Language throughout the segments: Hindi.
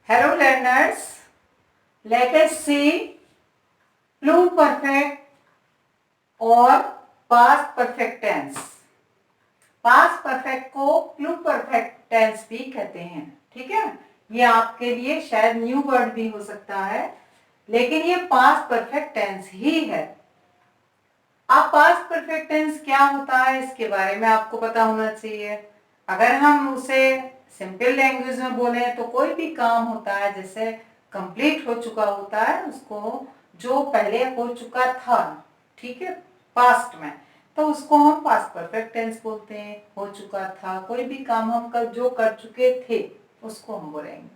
Hello learners, let us see pluperfect और past perfect tense। past perfect को pluperfect tense भी कहते हैं, ठीक है। ये आपके लिए शायद न्यू वर्ड भी हो सकता है, लेकिन ये past perfect tense ही है। अब past perfect tense क्या होता है इसके बारे में आपको पता होना चाहिए। अगर हम उसे सिंपल लैंग्वेज में बोले तो कोई भी काम होता है जैसे कंप्लीट हो चुका होता है उसको, जो पहले हो चुका था, ठीक है, पास्ट में, तो उसको हम पास्ट परफेक्ट टेंस बोलते हैं। हो चुका था, कोई भी काम हम जो कर चुके थे उसको हम बोलेंगे।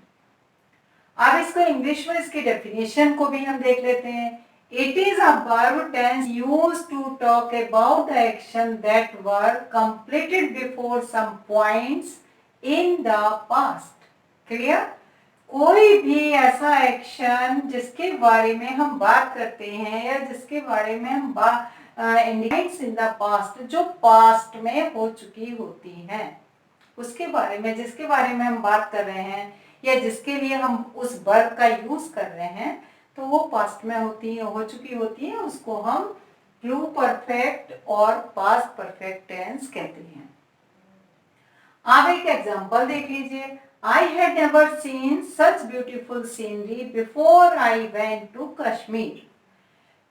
अब इसको इंग्लिश में इसकी डेफिनेशन को भी हम देख लेते हैं। It is a verb tense used to talk about the action that were completed before some points in the past. Clear? कोई भी ऐसा एक्शन जिसके बारे में हम बात करते हैं या जिसके बारे में हम इंडिकेट्स इन द पास्ट, जो पास्ट में हो चुकी होती हैं, उसके बारे में, जिसके बारे में हम बात कर रहे हैं या जिसके लिए हम उस वर्ब का यूज कर रहे हैं, तो वो पास्ट में होती है, हो चुकी होती है, उसको हम प्लूपरफेक्ट और पास्ट परफेक्ट टेंस कहते हैं। आप एक एग्जांपल देख लीजिए। I had never seen such beautiful scenery before I went to Kashmir.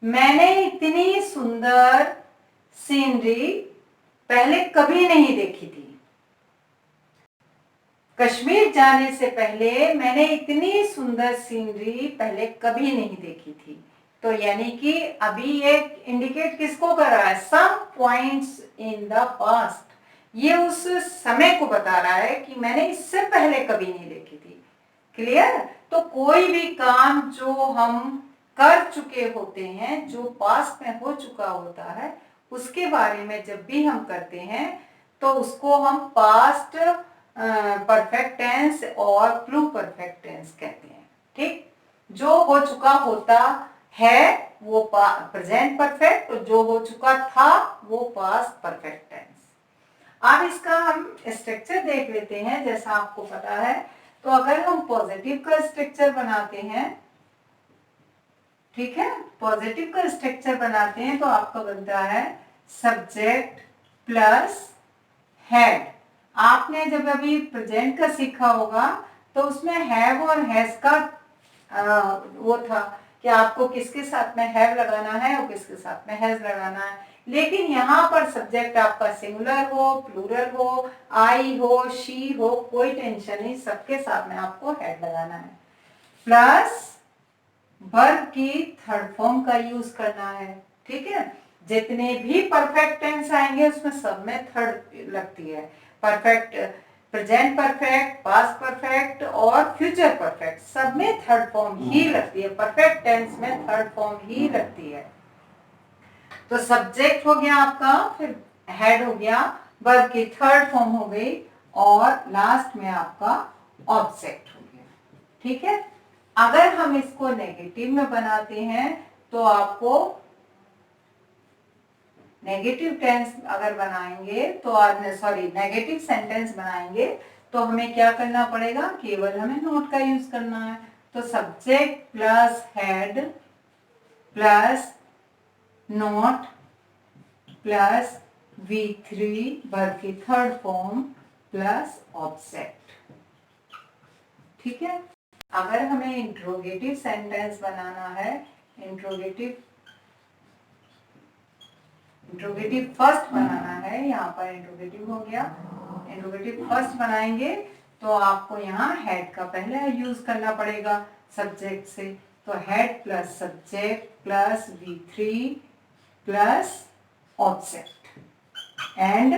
मैंने इतनी सुंदर सीनरी पहले कभी नहीं देखी थी। कश्मीर जाने से पहले मैंने इतनी सुंदर सीनरी पहले कभी नहीं देखी थी। तो यानी कि अभी ये इंडिकेट किसको कर रहा है? Some points in the past. ये उस समय को बता रहा है कि मैंने इससे पहले कभी नहीं देखी थी। क्लियर? तो कोई भी काम जो हम कर चुके होते हैं, जो पास्ट में हो चुका होता है, उसके बारे में जब भी हम करते हैं तो उसको हम पास्ट परफेक्ट टेंस और प्लूपरफेक्ट टेंस कहते हैं। ठीक, जो हो चुका होता है वो प्रेजेंट परफेक्ट, और जो हो चुका था वो पास्ट परफेक्ट टेंस। अब इसका हम स्ट्रक्चर देख लेते हैं। जैसा आपको पता है, तो अगर हम पॉजिटिव का स्ट्रक्चर बनाते हैं, ठीक है, पॉजिटिव का स्ट्रक्चर बनाते हैं तो आपका बनता है सब्जेक्ट प्लस हैड। आपने जब अभी प्रेजेंट का सीखा होगा तो उसमें हैव और हैज का वो था कि आपको किसके साथ में हैव लगाना है और किसके साथ में हैज लगाना है। लेकिन यहाँ पर सब्जेक्ट आपका सिंगुलर हो, प्लूरल हो, आई हो, शी हो, कोई टेंशन नहीं, सबके साथ में आपको हैड लगाना है। प्लस वर्ब की थर्ड फॉर्म का यूज करना है। ठीक है, जितने भी परफेक्ट टेंस आएंगे उसमें सब में थर्ड लगती है। Perfect, present perfect, past perfect और फ्यूचर परफेक्ट, सब में थर्ड फॉर्म ही लगती है। परफेक्ट टेंस में थर्ड फॉर्म ही लगती है। तो सब्जेक्ट हो गया आपका, फिर हेड हो गया, वर्ब की थर्ड फॉर्म हो गई, और लास्ट में आपका ऑब्जेक्ट हो गया। ठीक है, अगर हम इसको नेगेटिव में बनाते हैं तो आपको नेगेटिव टेंस अगर बनाएंगे तो सॉरी नेगेटिव सेंटेंस बनाएंगे तो हमें क्या करना पड़ेगा? केवल हमें नोट का यूज करना है। तो subject plus head plus note plus V3 verb की थर्ड फॉर्म प्लस ऑब्जेक्ट। ठीक है, अगर हमें इंट्रोगेटिव सेंटेंस बनाना है, इंट्रोगेटिव फर्स्ट बनाना है, यहाँ पर इंट्रोगेटिव हो गया, इंट्रोगेटिव फर्स्ट बनाएंगे तो आपको यहाँ हेड का पहले यूज करना पड़ेगा सब्जेक्ट से। तो head plus subject plus V3 plus object and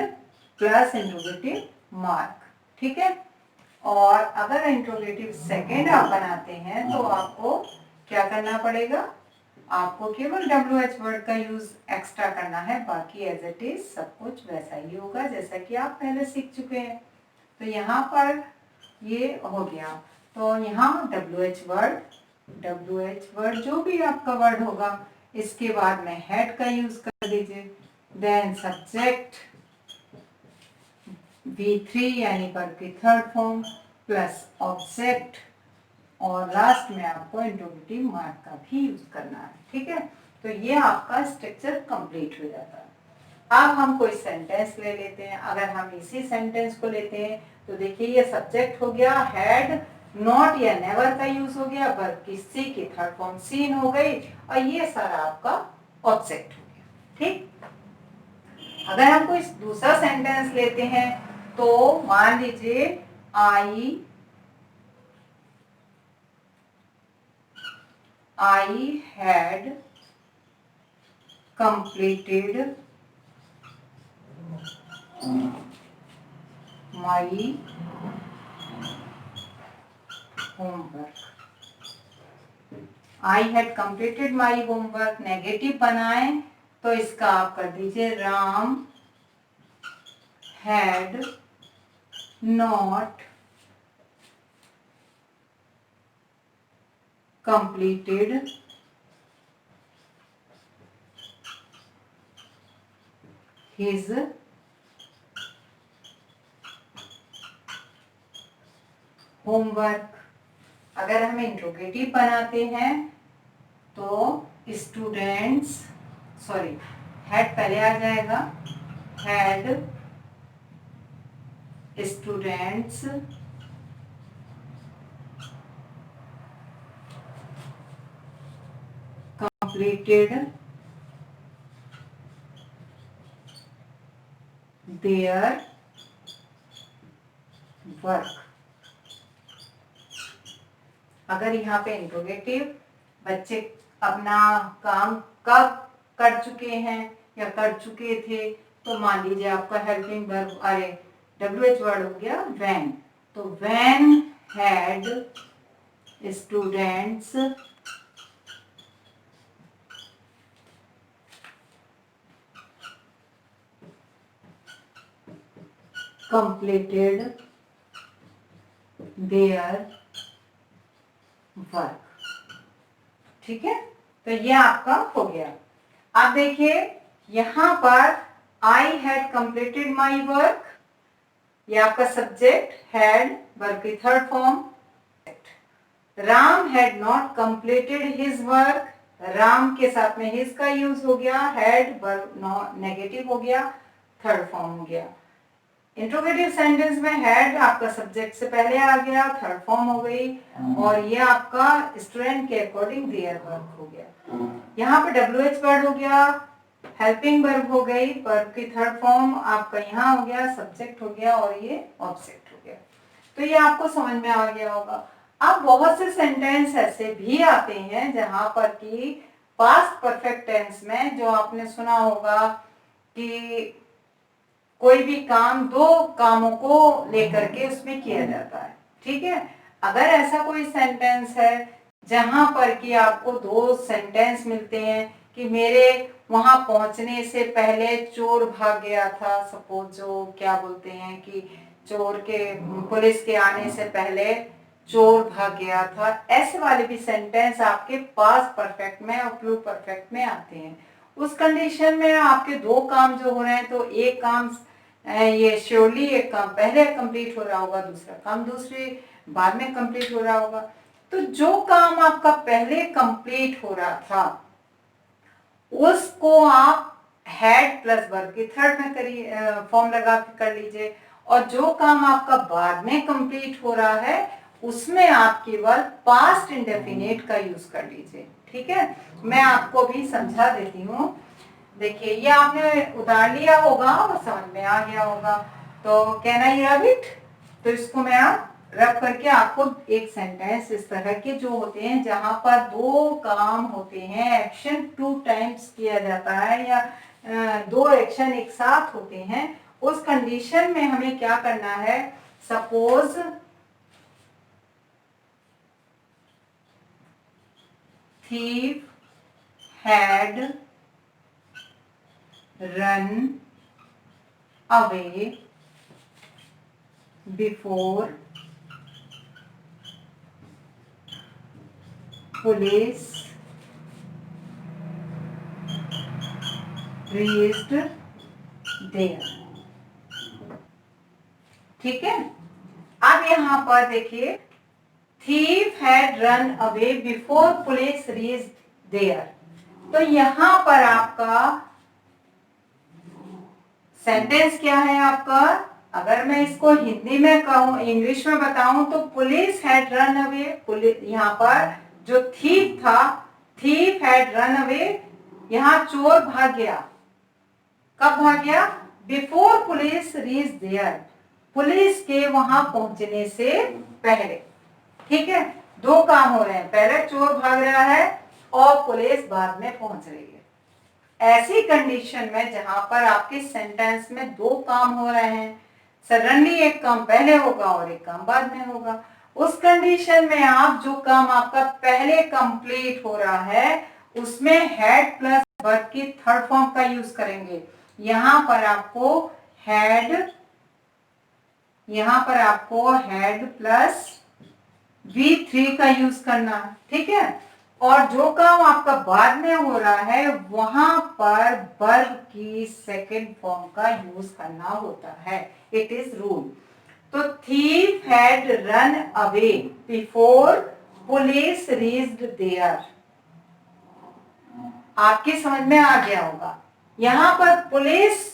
plus interrogative mark. ठीक है, और अगर इंट्रोगेटिव सेकेंड आप बनाते हैं तो आपको क्या करना पड़ेगा? आपको केवल WH वर्ड का यूज एक्स्ट्रा करना है, बाकी एज इट इज सब कुछ वैसा ही होगा जैसा कि आप पहले सीख चुके हैं। तो यहाँ पर ये हो गया, तो यहाँ WH वर्ड जो भी आपका वर्ड होगा, इसके बाद में हेड का यूज कर दीजिए, देन सब्जेक्ट V3 यानी वर्ब की थर्ड फॉर्म प्लस ऑब्जेक्ट और लास्ट में आपको इंट्रोगेटिव मार्क का भी यूज करना है। ठीक है, तो ये आपका स्ट्रक्चर कंप्लीट हो जाता है। अब हम कोई सेंटेंस ले लेते हैं। अगर हम इसी सेंटेंस को लेते हैं तो देखिए ये सब्जेक्ट हो गया, हैड, नॉट या नेवर का यूज हो गया, बल्कि सी की थर्ड फॉर्म सीन हो गई, और ये सारा आपका ऑब्जेक्ट हो गया। ठीक, अगर हम कोई दूसरा सेंटेंस लेते हैं तो मान लीजिए I had completed my homework. I had completed my homework negative बनाए तो इसका आप कर दीजिए Ram had not completed his homework. अगर हम इंट्रोगेटिव बनाते हैं तो स्टूडेंट्स, सॉरी हैड पहले आ जाएगा, had students completed their work। अगर यहाँ पे इंट्रोगेटिव, बच्चे अपना काम कब कर चुके हैं या कर चुके थे, तो मान लीजिए आपका हेल्पिंग वर्ब, अरे WH वर्ड हो गया व्हेन, तो when had students completed their work. ठीक है, तो ये आपका हो गया। अब देखिए यहां पर I had completed my work, ये आपका सब्जेक्ट हैड, वर्क की third form. Ram had not completed his work, Ram के साथ में हिज का यूज हो गया, हैड वर्क नेगेटिव हो गया, थर्ड फॉर्म हो गया। इंट्रोगेटिव सेंटेंस में हैड आपका सब्जेक्ट से पहले आ गया, थर्ड फॉर्म हो गई, और ये आपका स्टूडेंट के अकॉर्डिंग देयर वर्क हो गया। यहाँ पे WH वर्ड हो गया, हेल्पिंग वर्ब हो गई, वर्ब की थर्ड फॉर्म आपका यहाँ हो गया, सब्जेक्ट हो गया, और ये ऑब्जेक्ट हो गया। तो ये आपको समझ में आ गया होगा। अब बहुत से सेंटेंस ऐसे भी आते हैं जहां पर कि पास्ट परफेक्ट टेंस में, जो आपने सुना होगा कि कोई भी काम दो कामों को लेकर के उसमें किया जाता है। ठीक है, अगर ऐसा कोई सेंटेंस है जहां पर कि आपको दो सेंटेंस मिलते हैं कि मेरे वहां पहुंचने से पहले चोर भाग गया था, सपोज जो क्या बोलते हैं कि चोर के, पुलिस के आने से पहले चोर भाग गया था, ऐसे वाले भी सेंटेंस आपके पास्ट परफेक्ट में और प्लू परफेक्ट में आते हैं। उस कंडीशन में आपके दो काम जो हो रहे हैं, तो एक काम ये श्योरली एक काम पहले कंप्लीट हो रहा होगा, दूसरा काम दूसरे बाद में कंप्लीट हो रहा होगा। तो जो काम आपका पहले कंप्लीट हो रहा था उसको आप हैड प्लस वर्ब की थर्ड में करिए, फॉर्म लगा के कर लीजिए, और जो काम आपका बाद में कंप्लीट हो रहा है उसमें आप केवल पास्ट इंडेफिनिट का यूज कर लीजिए। ठीक है, मैं आपको भी समझा देती हूँ। देखिए ये आपने उतार लिया होगा और समझ में आ गया होगा। तो कैन आई रब इट, तो इसको मैं आप रब करके आपको एक सेंटेंस इस तरह के जो होते हैं जहां पर दो काम होते हैं, एक्शन टू टाइम्स किया जाता है या दो एक्शन एक साथ होते हैं, उस कंडीशन में हमें क्या करना है। Suppose thief had run away before police reached there। ठीक है, अब यहां पर देखिए thief had run away before police reached there। तो यहां पर आपका सेंटेंस क्या है आपका? अगर मैं इसको हिंदी में कहूं, इंग्लिश में बताऊं तो पुलिस हैड रन अवे। यहाँ पर जो थीफ था, थीफ हैड रन अवे, यहाँ चोर भाग गया। कब भाग गया? Before police reach there, police के वहां पहुंचने से पहले। ठीक है, दो काम हो रहे हैं, पहले चोर भाग रहा है और पुलिस बाद में पहुंच रही है। ऐसी कंडीशन में जहां पर आपके सेंटेंस में दो काम हो रहे हैं, सडनली एक काम पहले होगा और एक काम बाद में होगा, उस कंडीशन में आप जो काम आपका पहले कंप्लीट हो रहा है उसमें हैड प्लस वर्ब की थर्ड फॉर्म का यूज करेंगे। यहां पर आपको हैड प्लस V3 का यूज करना है। ठीक है, और जो काम आपका बाद में हो रहा है वहां पर वर्ब की सेकंड फॉर्म का यूज करना होता है। It is rule. तो thief had run away before police reached there. आपकी समझ में आ गया होगा। यहां पर पुलिस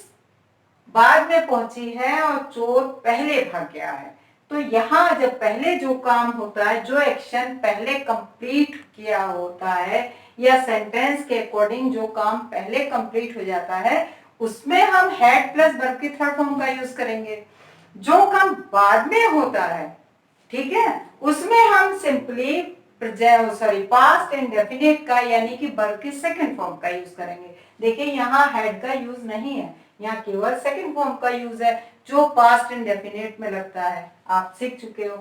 बाद में पहुंची है और चोर पहले भाग गया है। तो यहां जब पहले जो काम होता है, जो एक्शन पहले कंप्लीट किया होता है या सेंटेंस के अकॉर्डिंग जो काम पहले कंप्लीट हो जाता है उसमें हम हैड प्लस वर्ब की थर्ड फॉर्म का यूज करेंगे। जो काम बाद में होता है, ठीक है, उसमें हम सिंपली पास्ट इंडेफिनिट का यानी कि वर्ब की सेकंड फॉर्म का यूज करेंगे। देखिए यहाँ हैड का यूज नहीं है, यहाँ केवल सेकंड फॉर्म का यूज है जो पास्ट इंडेफिनिट में लगता है। आप सीख चुके हो।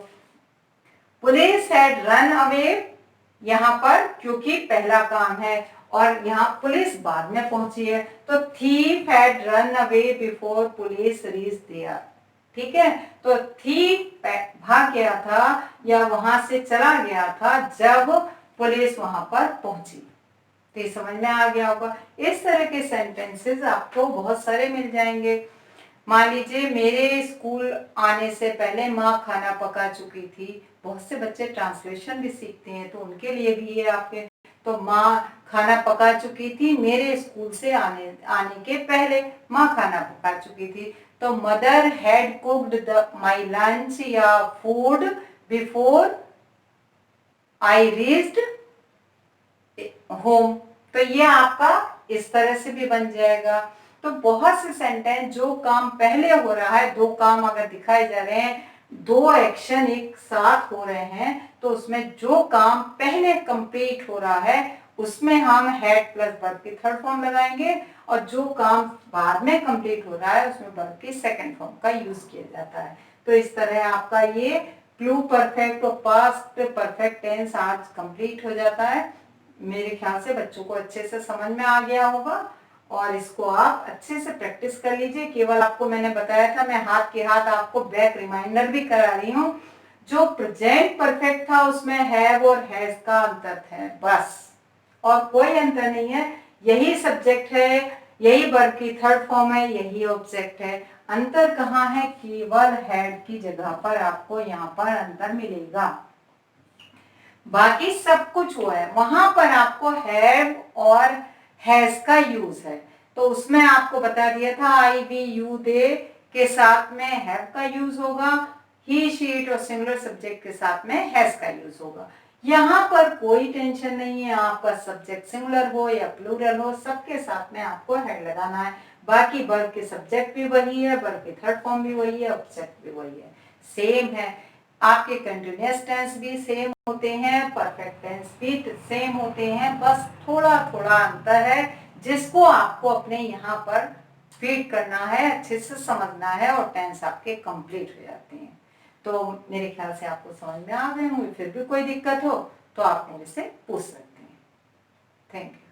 पुलिस हैड रन अवे यहाँ पर क्योंकि पहला काम है और यहाँ पुलिस बाद में पहुंची है, तो thief had run away before police reach there. ठीक है, तो थीफ भाग गया था या वहां से चला गया था जब पुलिस वहां पर पहुंची। तो ये समझ में आ गया होगा। इस तरह के सेंटेंसेस आपको बहुत सारे मिल जाएंगे। मान लीजिए मेरे स्कूल आने से पहले माँ खाना पका चुकी थी। बहुत से बच्चे ट्रांसलेशन भी सीखते हैं तो उनके लिए भी ये आपके, तो माँ खाना पका चुकी थी मेरे स्कूल से आने के पहले माँ खाना पका चुकी थी। तो mother had cooked my lunch या food before I reached home. तो ये आपका इस तरह से भी बन जाएगा। तो बहुत से सेंटेंस जो काम पहले हो रहा है, दो काम अगर दिखाए जा रहे हैं, दो एक्शन एक साथ हो रहे हैं, तो उसमें जो काम पहले कंप्लीट हो रहा है उसमें हम हैड प्लस वर्ब की थर्ड फॉर्म लगाएंगे और जो काम बाद में कंप्लीट हो रहा है उसमें वर्ब की सेकंड फॉर्म का यूज किया जाता है। तो इस तरह आपका ये प्लू परफेक्ट और पास्ट परफेक्ट टेंस आज कंप्लीट हो जाता है। मेरे ख्याल से बच्चों को अच्छे से समझ में आ गया होगा और इसको आप अच्छे से प्रैक्टिस कर लीजिए। केवल आपको मैंने बताया था, मैं हाथ के हाथ आपको बैक रिमाइंडर भी करा रही हूँ। जो प्रेजेंट परफेक्ट था उसमें हैव और हैज का अंतर है बस, और कोई अंतर नहीं है। यही सब्जेक्ट है, यही वर्ब की थर्ड फॉर्म है, यही ऑब्जेक्ट है। अंतर कहाँ है? केवल हैड की जगह पर आपको यहाँ पर अंतर मिलेगा, बाकी सब कुछ हुआ है। वहां पर आपको हैव और हैज का यूज है, तो उसमें आपको बता दिया था आई वी यू दे के साथ में हैव का यूज होगा, ही शी इट और सिंगुलर सब्जेक्ट के साथ में हैज का यूज होगा। यहाँ पर कोई टेंशन नहीं है, आपका सब्जेक्ट सिंगुलर हो या प्लूरल हो, सबके साथ में आपको हैड लगाना है। बाकी वर्ब के सब्जेक्ट भी वही है, वर्ब की थर्ड फॉर्म भी वही है, ऑब्जेक्ट भी वही है, सेम है। आपके कंटिन्यूअस टेंस भी सेम होते हैं, परफेक्ट टेंस भी सेम होते हैं, बस थोड़ा थोड़ा अंतर है जिसको आपको अपने यहाँ पर फीड करना है, अच्छे से समझना है और टेंस आपके कंप्लीट हो जाते हैं। तो मेरे ख्याल से आपको समझ में आ गए होंगे। फिर भी कोई दिक्कत हो तो आप मेरे से पूछ सकते हैं। Thank you.